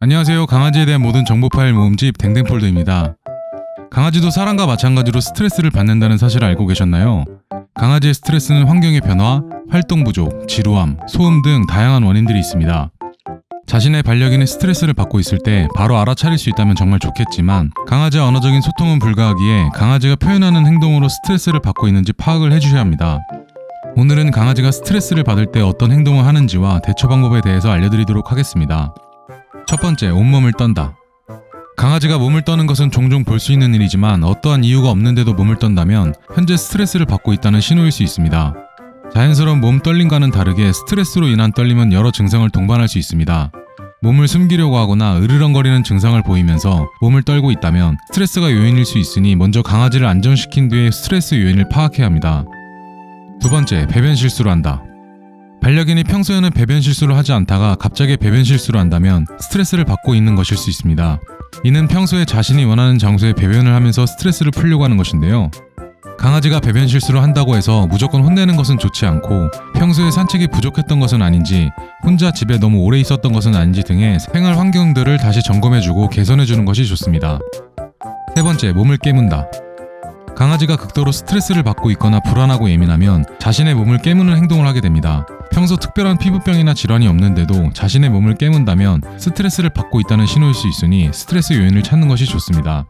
안녕하세요. 강아지에 대한 모든 정보 파일 모음집 댕댕폴더입니다. 강아지도 사람과 마찬가지로 스트레스를 받는다는 사실을 알고 계셨나요? 강아지의 스트레스는 환경의 변화, 활동 부족, 지루함, 소음 등 다양한 원인들이 있습니다. 자신의 반려견이 스트레스를 받고 있을 때 바로 알아차릴 수 있다면 정말 좋겠지만 강아지와 언어적인 소통은 불가하기에 강아지가 표현하는 행동으로 스트레스를 받고 있는지 파악을 해주셔야 합니다. 오늘은 강아지가 스트레스를 받을 때 어떤 행동을 하는지와 대처 방법에 대해서 알려드리도록 하겠습니다. 첫 번째, 온몸을 떤다. 강아지가 몸을 떠는 것은 종종 볼 수 있는 일이지만 어떠한 이유가 없는데도 몸을 떤다면 현재 스트레스를 받고 있다는 신호일 수 있습니다. 자연스러운 몸 떨림과는 다르게 스트레스로 인한 떨림은 여러 증상을 동반할 수 있습니다. 몸을 숨기려고 하거나 으르렁거리는 증상을 보이면서 몸을 떨고 있다면 스트레스가 요인일 수 있으니 먼저 강아지를 안정시킨 뒤에 스트레스 요인을 파악해야 합니다. 두 번째, 배변 실수를 한다. 반려견이 평소에는 배변 실수를 하지 않다가 갑자기 배변 실수를 한다면 스트레스를 받고 있는 것일 수 있습니다. 이는 평소에 자신이 원하는 장소에 배변을 하면서 스트레스를 풀려고 하는 것인데요. 강아지가 배변 실수를 한다고 해서 무조건 혼내는 것은 좋지 않고 평소에 산책이 부족했던 것은 아닌지 혼자 집에 너무 오래 있었던 것은 아닌지 등의 생활 환경들을 다시 점검해주고 개선해주는 것이 좋습니다. 세 번째, 몸을 깨문다. 강아지가 극도로 스트레스를 받고 있거나 불안하고 예민하면 자신의 몸을 깨무는 행동을 하게 됩니다. 평소 특별한 피부병이나 질환이 없는데도 자신의 몸을 깨문다면 스트레스를 받고 있다는 신호일 수 있으니 스트레스 요인을 찾는 것이 좋습니다.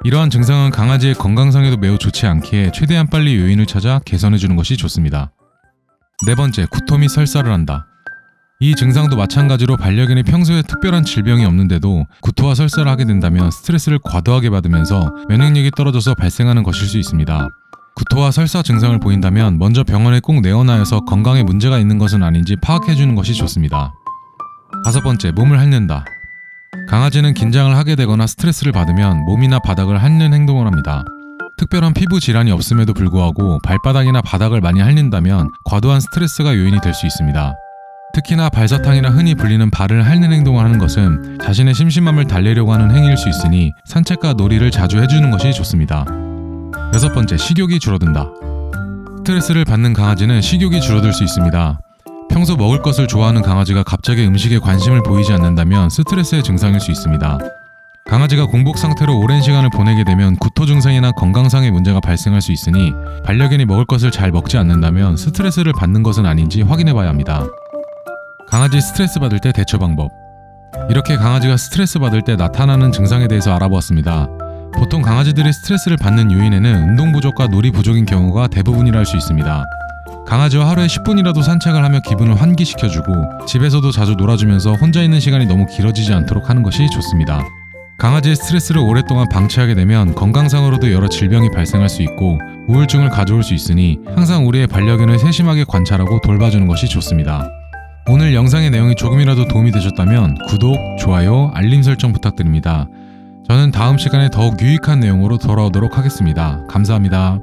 이러한 증상은 강아지의 건강상에도 매우 좋지 않기에 최대한 빨리 요인을 찾아 개선해주는 것이 좋습니다. 네 번째, 구토 및 설사를 한다. 이 증상도 마찬가지로 반려견이 평소에 특별한 질병이 없는데도 구토와 설사를 하게 된다면 스트레스를 과도하게 받으면서 면역력이 떨어져서 발생하는 것일 수 있습니다. 구토와 설사 증상을 보인다면 먼저 병원에 꼭 내원하여서 건강에 문제가 있는 것은 아닌지 파악해주는 것이 좋습니다. 다섯 번째, 몸을 핥는다. 강아지는 긴장을 하게 되거나 스트레스를 받으면 몸이나 바닥을 핥는 행동을 합니다. 특별한 피부 질환이 없음에도 불구하고 발바닥이나 바닥을 많이 핥는다면 과도한 스트레스가 요인이 될 수 있습니다. 특히나 발사탕이나 흔히 불리는 발을 핥는 행동을 하는 것은 자신의 심심함을 달래려고 하는 행위일 수 있으니 산책과 놀이를 자주 해주는 것이 좋습니다. 여섯 번째, 식욕이 줄어든다. 스트레스를 받는 강아지는 식욕이 줄어들 수 있습니다. 평소 먹을 것을 좋아하는 강아지가 갑자기 음식에 관심을 보이지 않는다면 스트레스의 증상일 수 있습니다. 강아지가 공복 상태로 오랜 시간을 보내게 되면 구토 증상이나 건강상의 문제가 발생할 수 있으니 반려견이 먹을 것을 잘 먹지 않는다면 스트레스를 받는 것은 아닌지 확인해 봐야 합니다. 강아지 스트레스 받을 때 대처 방법. 이렇게 강아지가 스트레스 받을 때 나타나는 증상에 대해서 알아보았습니다. 보통 강아지들이 스트레스를 받는 요인에는 운동 부족과 놀이 부족인 경우가 대부분이라 할 수 있습니다. 강아지와 하루에 10분이라도 산책을 하며 기분을 환기시켜주고 집에서도 자주 놀아주면서 혼자 있는 시간이 너무 길어지지 않도록 하는 것이 좋습니다. 강아지의 스트레스를 오랫동안 방치하게 되면 건강상으로도 여러 질병이 발생할 수 있고 우울증을 가져올 수 있으니 항상 우리의 반려견을 세심하게 관찰하고 돌봐주는 것이 좋습니다. 오늘 영상의 내용이 조금이라도 도움이 되셨다면 구독, 좋아요, 알림 설정 부탁드립니다. 저는 다음 시간에 더욱 유익한 내용으로 돌아오도록 하겠습니다. 감사합니다.